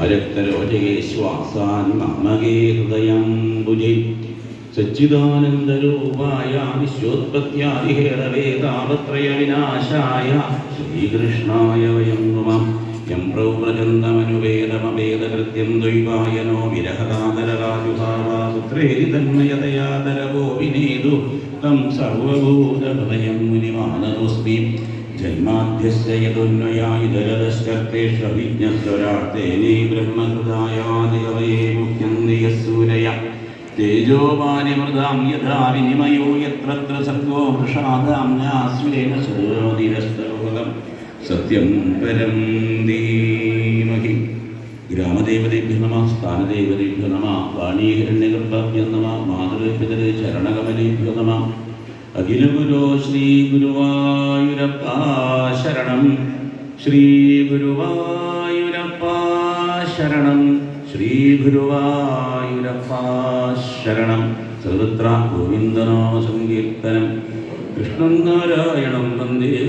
അരക്തരോചകേ ശ്വാസാൻ മാമകേ ഹൃദയാംബുജേ സച്ചിദാനന്ദരൂപായ വിശ്വോത്പത്യാദിഹേളവേ താപത്രയ വിനാശായ ശ്രീകൃഷ്ണായ വയം നമഃ. യം പ്രൗപ്രചന്ദമനുവേദമവേദകൃത്യം ദ്വൈപായനോ വിരഹകാതരരാജുഭാവാപുത്രേരി തന്മയതയാതരവോ വിനേതു തം സർവഭൂതഹൃദയം മുനിമാനതോസ്മി. ജന്മാദ്യസ്യ യദുന്വയായിതരതശ്ചർത്തേഷ്വഭിജ്ഞസ്വരാർത്തേനേ ബ്രഹ്മഹൃദായാദികവയേ മുഹ്യന്തി യസ്സൂരയ തേജോവാരിമൃതാം യഥാ വിനിമയോ യത്ര സർഗോ വൃഷാദാംനാസ്വേന സരോതിരസ്തൗഹൃദം സത്യം പരം ധീമഹി. ഗ്രാമദേവതേഭ്യോ നമഃ, സ്ഥാനദേവതേഭ്യോ നമഃ, വാണീഹിരണ്യഗർഭാഭ്യോ നമഃ, മാതൃപിതരേ ചരണകമലേഭ്യോ നമഃ. അഖിലഗുരോ ശ്രീ ഗുരുവായൂരപ്പ ശരണം, ശ്രീ ഗുരുവായൂരപ്പ ശരണം, ശ്രീ ഗുരുവായൂരപ്പ ശരണം. സർവത്ര ഗോവിന്ദനാമ സങ്കീർത്തനം. കൃഷ്ണം നാരായണം വന്ദേ